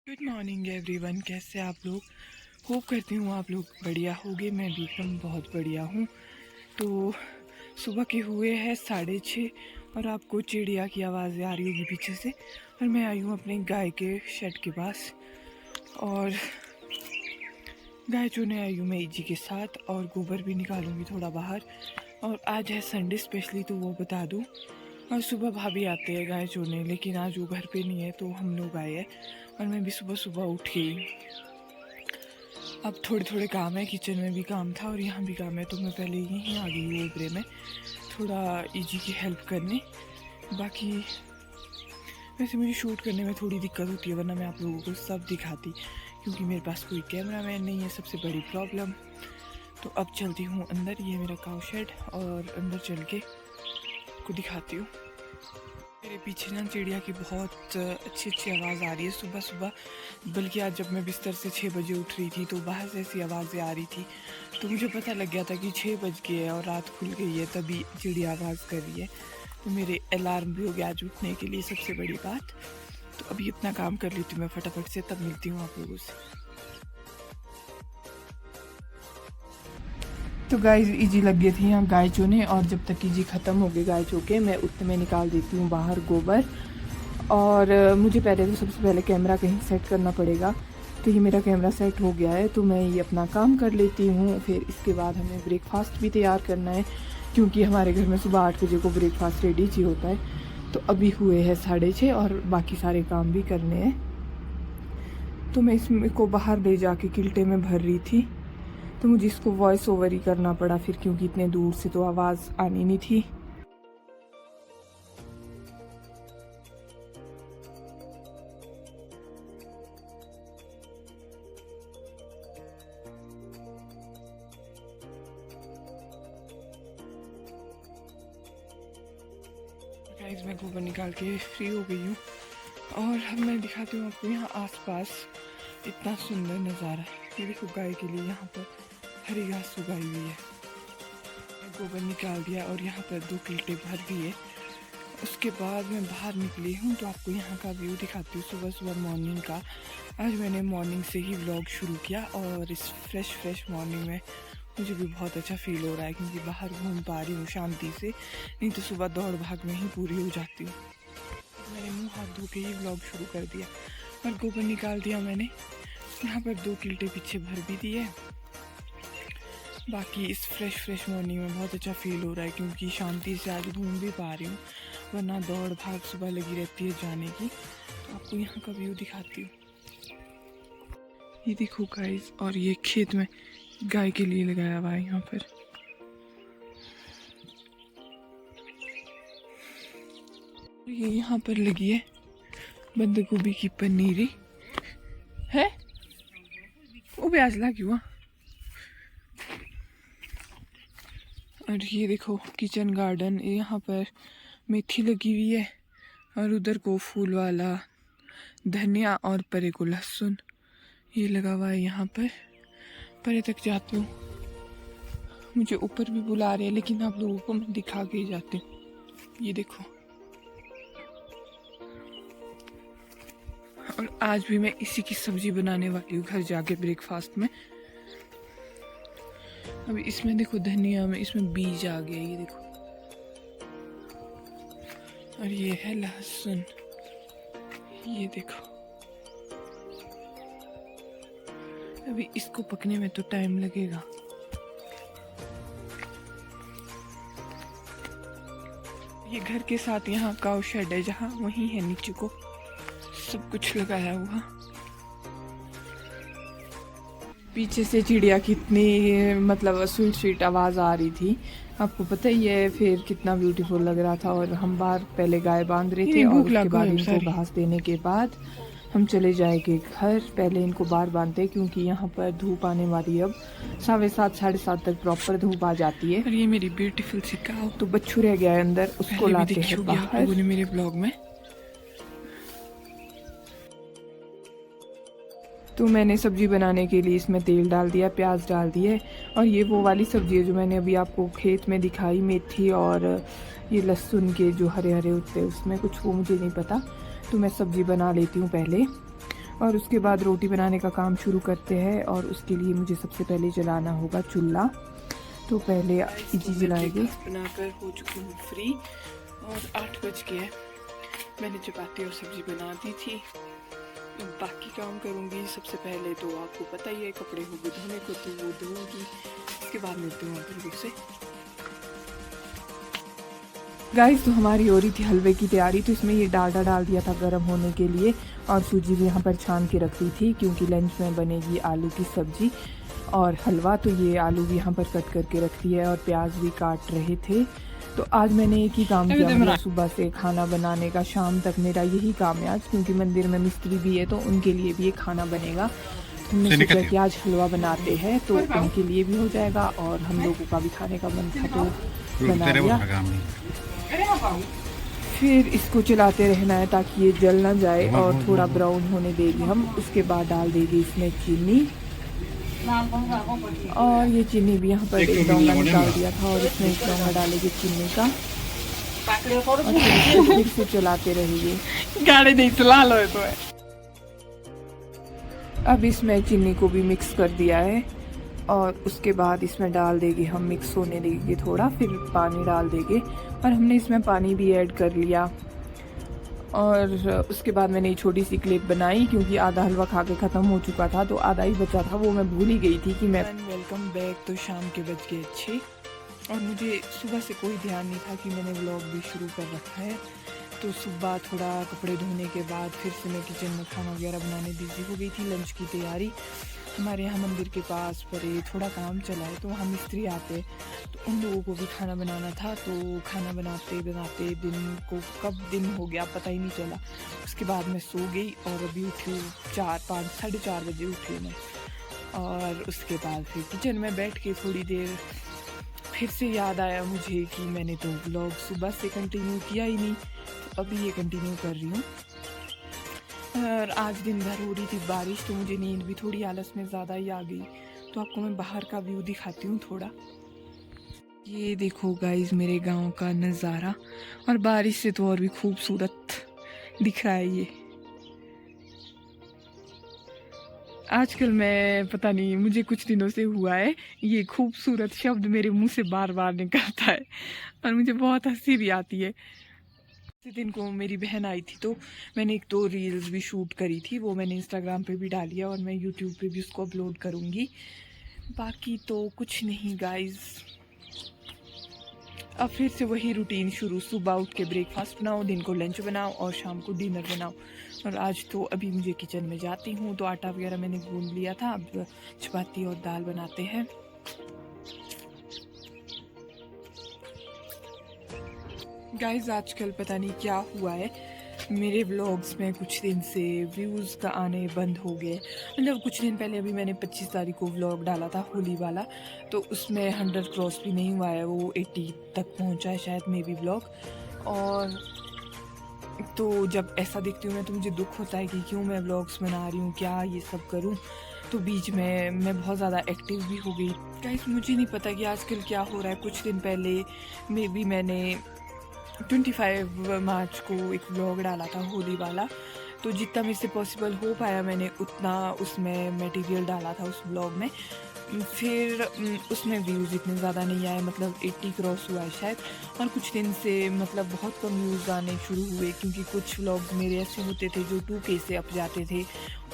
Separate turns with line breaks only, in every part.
Good morning everyone, कैसे आप लोग। होप करती हूँ आप लोग बढ़िया होंगे। मैं भी एकदम बहुत बढ़िया हूँ। तो सुबह के हुए हैं 6:30 और आपको चिड़िया की आवाज़ें आ रही होगी पीछे से। और मैं आई हूँ अपने गाय के शेड के पास और गाय चोने आई हूँ मैं इजी के साथ, और गोबर भी निकालूंगी थोड़ा बाहर। और आज है संडे स्पेशली, तो वो बता दूँ। और सुबह भाभी आते हैं गाय चोने, लेकिन आज वो घर पे नहीं है तो हम लोग आए हैं। और मैं भी सुबह सुबह उठ गई। अब थोड़े थोड़े काम है, किचन में भी काम था और यहाँ भी काम है, तो मैं पहले यहीं आ गई हूँ ओबरे में थोड़ा इजी की हेल्प करने। बाकी वैसे मुझे शूट करने में थोड़ी दिक्कत होती है, वरना मैं आप लोगों को सब दिखाती, क्योंकि मेरे पास कोई कैमरा मैन नहीं है, सबसे बड़ी प्रॉब्लम। तो अब चलती हूँ अंदर, ये मेरा काऊ शेड, और अंदर चल के आपको दिखाती हूँ। मेरे पीछे ना चिड़िया की बहुत अच्छी अच्छी आवाज़ आ रही है सुबह सुबह। बल्कि आज जब मैं बिस्तर से 6 बजे उठ रही थी तो बाहर से ऐसी आवाज़ें आ रही थी, तो मुझे पता लग गया था कि 6 बज गए है और रात खुल गई है, तभी चिड़िया आवाज़ कर रही है। तो मेरे अलार्म भी हो गया आज उठने के लिए, सबसे बड़ी बात। तो अभी इतना काम कर लेती हूँ मैं फटाफट से, तब मिलती हूँ आप लोगों से। तो गाय इजी लग गई थी यहाँ गाय चोने, और जब तक इजी ख़त्म हो गई गाय चो के, मैं उतने में निकाल देती हूँ बाहर गोबर। और मुझे पहले तो सबसे पहले कैमरा कहीं सेट करना पड़ेगा। तो ये मेरा कैमरा सेट हो गया है, तो मैं ये अपना काम कर लेती हूँ। फिर इसके बाद हमें ब्रेकफास्ट भी तैयार करना है, क्योंकि हमारे घर में सुबह 8 बजे को ब्रेकफास्ट रेडी ही होता है। तो अभी हुए हैं 6:30 और बाकी सारे काम भी करने हैं। तो मैं इसको बाहर ले जाके किल्टे में भर रही थी, तो मुझे इसको वॉइस ओवर ही करना पड़ा फिर, क्योंकि इतने दूर से तो आवाज़ आनी नहीं थी। गाइस मैं गोबर निकाल के फ्री हो गई हूँ, और अब मैं दिखाती हूँ आपको यहाँ आसपास इतना सुंदर नज़ारा। ये देखो गाय के लिए यहाँ पर हरी घास उगाई हुई है। गोबर निकाल दिया और यहाँ पर 2 किल्टे भर दिए। उसके बाद मैं बाहर निकली हूँ, तो आपको यहाँ का व्यू दिखाती हूँ सुबह सुबह मॉर्निंग का। आज मैंने मॉर्निंग से ही व्लॉग शुरू किया, और इस फ्रेश मॉर्निंग में मुझे भी बहुत अच्छा फील हो रहा है, क्योंकि बाहर घूम पा रही हूँ शांति से। नहीं तो सुबह दौड़ भाग में ही पूरी हो जाती हूँ। मैंने मुँह हाथ धो के ही व्लॉग शुरू कर दिया, और गोबर निकाल दिया मैंने। यहाँ पर 2 किल्टे पीछे भर भी दिए। बाकी इस फ्रेश मॉर्निंग में बहुत अच्छा फील हो रहा है, क्योंकि शांति से आज घूम भी पा रही हूँ, वरना दौड़ भाग सुबह लगी रहती है जाने की। तो आपको यहाँ का व्यू दिखाती हूँ। ये देखो गाइस, और ये खेत में गाय के लिए लगाया हुआ है यहाँ पर। ये यहाँ पर लगी है बंद गोभी की पनीरी है, वो भी आज लगी हुआ। और ये देखो किचन गार्डन, यहाँ पर मेथी लगी हुई है, और उधर को फूल वाला धनिया, और परे को लहसुन ये लगा हुआ है। यहाँ पर परे तक जाती हूँ, मुझे ऊपर भी बुला रहे हैं, लेकिन आप लोगों को मैं दिखा के ही जाती हूँ। ये देखो, और आज भी मैं इसी की सब्जी बनाने वाली हूँ घर जाके ब्रेकफास्ट में। अभी इसमें देखो धनिया में इसमें बीज आ गया, ये देखो। और ये है लहसुन, ये देखो। अभी इसको पकने में तो टाइम लगेगा। ये घर के साथ यहाँ काऊ शेड है, जहाँ वहीं है नीचे को सब कुछ लगाया हुआ। पीछे से चिड़िया कितनी मतलब स्वीट आवाज़ आ रही थी, आपको पता ही है। फिर कितना ब्यूटीफुल लग रहा था। और हम बाहर पहले गाय बांध रहे थे, और उसके बाद इनको घास देने के बाद हम चले जाएंगे घर। पहले इनको बाहर बांधते, क्योंकि यहाँ पर धूप आने वाली है। अब 7:30 7:30 तक प्रॉपर धूप आ जाती है। और ये मेरी ब्यूटीफुल सी काऊ, तो बच्चू रह गया है अंदर, उसको लाते हैं बाहर। मेरे ब्लॉग में तो मैंने सब्जी बनाने के लिए इसमें तेल डाल दिया, प्याज डाल दिए। और ये वो वाली सब्जी है जो मैंने अभी आपको खेत में दिखाई, मेथी और ये लहसुन के जो हरे हरे होते हैं उसमें कुछ, वो मुझे नहीं पता। तो मैं सब्जी बना लेती हूँ पहले। और उसके बाद रोटी बनाने का काम शुरू करते हैं। और उसके लिए मुझे सबसे पहले जलाना होगा चूल्हा। तो पहले इजी जलाएंगे। बनाकर हो चुकी हूँ फ्री और 8 बज गए। मैंने चपाती और सब्जी बना दी थी। बाकी काम करूँगी। सबसे पहले तो आपको पता ही है कपड़े होंगे धोने को, तो वो धोऊंगी। उसके बाद मिलती हूँ आप से। गाइस, तो हमारी हो रही थी हलवे की तैयारी। तो इसमें ये डालडा डाल दिया था गर्म होने के लिए, और सूजी भी यहाँ पर छान के रख दी थी क्योंकि लंच में बनेगी आलू की सब्जी और हलवा। तो ये आलू भी यहाँ पर कट करके रख दिया है और प्याज भी काट रहे थे। तो आज मैंने एक ही काम किया, मतलब सुबह से खाना बनाने का, शाम तक मेरा यही काम है आज, क्योंकि मंदिर में मिस्त्री भी है तो उनके लिए भी ये खाना बनेगा। हमने सोचा कि आज हलवा बनाते हैं तो उनके लिए भी हो जाएगा और हम लोगों का भी खाने का मन था तो बना लिया। फिर इसको चलाते रहना है ताकि ये जल ना जाए और थोड़ा ब्राउन होने देंगे हम। उसके बाद डाल देंगे इसमें चीनी, और ये चीनी भी यहाँ पर एक डोंगा निकाल दिया था और इसमें एक डोंगा डालेंगे चीनी का, और फिर से चलाते रहेंगे। गाड़ी नहीं चला लो तो है। अब इसमें चीनी को भी मिक्स कर दिया है और उसके बाद इसमें डाल देंगे हम, मिक्स होने देंगे थोड़ा, फिर पानी डाल देंगे। और हमने इसमें पानी भी ऐड कर लिया। और उसके बाद मैंने ये छोटी सी क्लिप बनाई क्योंकि आधा हलवा खा के ख़त्म हो चुका था, तो आधा ही बचा था, वो मैं भूल ही गई थी कि मैं। Welcome back. तो शाम के बज गए 6 और मुझे सुबह से कोई ध्यान नहीं था कि मैंने व्लॉग भी शुरू कर रखा है। तो सुबह थोड़ा कपड़े धोने के बाद फिर से मैं किचन में खाना वगैरह बनाने बिजी हो गई थी। लंच की तैयारी, हमारे यहाँ मंदिर के पास पर थोड़ा काम चला है तो वहाँ मिस्त्री आते, तो उन लोगों को भी खाना बनाना था। तो खाना बनाते बनाते दिन को कब दिन हो गया पता ही नहीं चला। उसके बाद मैं सो गई और अभी उठी 4-5 साढ़े 4 बजे उठी मैं। और उसके बाद फिर किचन में बैठ के थोड़ी देर फिर से याद आया मुझे कि मैंने तो व्लॉग सुबह से कंटिन्यू किया ही नहीं, तो अभी ये कंटिन्यू कर रही हूँ। और आज दिन भर हो रही थी बारिश, तो मुझे नींद भी थोड़ी आलस में ज़्यादा ही आ गई। तो आपको मैं बाहर का व्यू दिखाती हूँ थोड़ा। ये देखो गाइस मेरे गांव का नज़ारा, और बारिश से तो और भी खूबसूरत दिख रहा है ये। आजकल मैं पता नहीं, मुझे कुछ दिनों से हुआ है, ये खूबसूरत शब्द मेरे मुंह से बार बार निकलता है और मुझे बहुत हंसी भी आती है। इस दिन को मेरी बहन आई थी तो मैंने 1-2 रील्स भी शूट करी थी, वो मैंने इंस्टाग्राम पे भी डाली है और मैं यूट्यूब पे भी उसको अपलोड करूँगी। बाकी तो कुछ नहीं गाइस, अब फिर से वही रूटीन शुरू। सुबह उठ के ब्रेकफास्ट बनाओ, दिन को लंच बनाओ और शाम को डिनर बनाओ। और आज तो अभी मुझे किचन में जाती हूँ, तो आटा वगैरह मैंने गूंद लिया था, अब चपाती और दाल बनाते हैं। गाइस आजकल पता नहीं क्या हुआ है, मेरे व्लॉग्स में कुछ दिन से व्यूज़ का आने बंद हो गए। मतलब कुछ दिन पहले अभी मैंने 25 तारीख को व्लॉग डाला था होली वाला, तो उसमें 100 क्रॉस भी नहीं हुआ है, वो 80 तक पहुंचा है शायद मे बी व्लॉग। और तो जब ऐसा देखती हूँ मैं तो मुझे दुख होता है कि क्यों मैं व्लॉग्स बना रही हूँ, क्या ये सब करूँ। तो बीच में मैं बहुत ज़्यादा एक्टिव भी हो गई। गाइस मुझे नहीं पता कि आजकल क्या हो रहा है। कुछ दिन पहले मे बी मैंने 25 मार्च को एक व्लॉग डाला था होली वाला, तो जितना मेरे से पॉसिबल हो पाया मैंने उतना उसमें मटेरियल डाला था उस व्लॉग में। फिर उसमें व्यूज़ इतने ज़्यादा नहीं आए, मतलब 80 क्रॉस हुआ है शायद। और कुछ दिन से मतलब बहुत कम व्यूज़ आने शुरू हुए, क्योंकि कुछ व्लॉग्स मेरे ऐसे होते थे जो 2K से अप जाते थे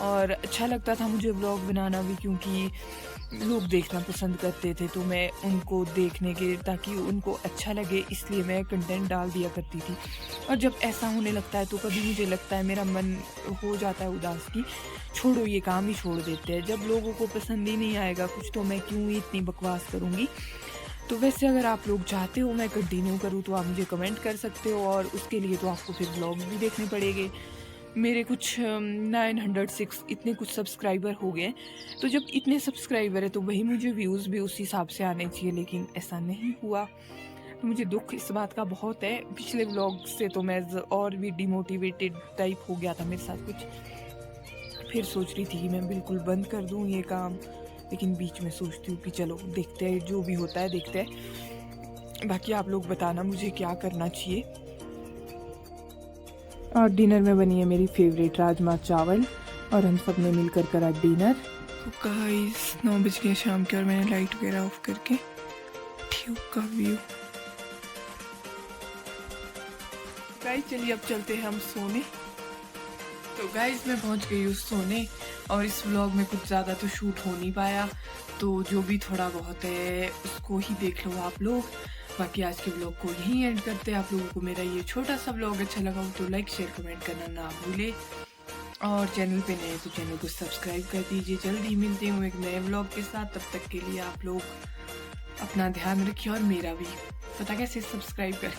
और अच्छा लगता था मुझे व्लॉग बनाना भी, क्योंकि लोग देखना पसंद करते थे, तो मैं उनको देखने के ताकि उनको अच्छा लगे इसलिए मैं कंटेंट डाल दिया करती थी। और जब ऐसा होने लगता है तो कभी मुझे लगता है, मेरा मन हो जाता है उदास की छोड़ो ये काम ही छोड़ देते हैं, जब लोगों को पसंद ही नहीं आएगा कुछ तो मैं क्यों ही इतनी बकवास करूँगी। तो वैसे अगर आप लोग चाहते हो मैं कंटिन्यू करूँ तो आप मुझे कमेंट कर सकते हो, और उसके लिए तो आपको फिर व्लॉग भी देखने पड़ेंगे। मेरे कुछ 906 इतने कुछ सब्सक्राइबर हो गए, तो जब इतने सब्सक्राइबर है तो वही मुझे व्यूज़ भी उस हिसाब से आने चाहिए, लेकिन ऐसा नहीं हुआ। तो मुझे दुख इस बात का बहुत है। पिछले व्लॉग से तो मैं और भी डिमोटिवेटेड टाइप हो गया था मेरे साथ कुछ। फिर सोच रही थी कि मैं बिल्कुल बंद कर दूँ ये काम, लेकिन बीच में सोचती हूँ कि चलो देखते हैं, जो भी होता है देखते हैं। बाकी आप लोग बताना मुझे क्या करना चाहिए। और डिनर में बनी है मेरी फेवरेट राजमा चावल, और हम सब ने मिलकर करा डिनर। तो गाइस 9 बज गए शाम के और मैंने लाइट वगैरह ऑफ करके ट्यूब का व्यू। गाइस चलिए अब चलते हैं हम सोने। तो गाइस मैं पहुंच गई हूँ सोने और इस व्लॉग में कुछ ज़्यादा तो शूट हो नहीं पाया, तो जो भी थोड़ा बहुत है उसको ही देख लो आप लोग। बाकी आज के व्लॉग को यहीं एंड करते हैं। आप लोगों को मेरा ये छोटा सा व्लॉग अच्छा लगा हो तो लाइक शेयर कमेंट करना ना भूले, और चैनल पे नए तो चैनल को सब्सक्राइब कर दीजिए। जल्दी मिलती हूँ एक नए व्लॉग के साथ, तब तक के लिए आप लोग अपना ध्यान रखिए और मेरा भी, पता कैसे, सब्सक्राइब करके।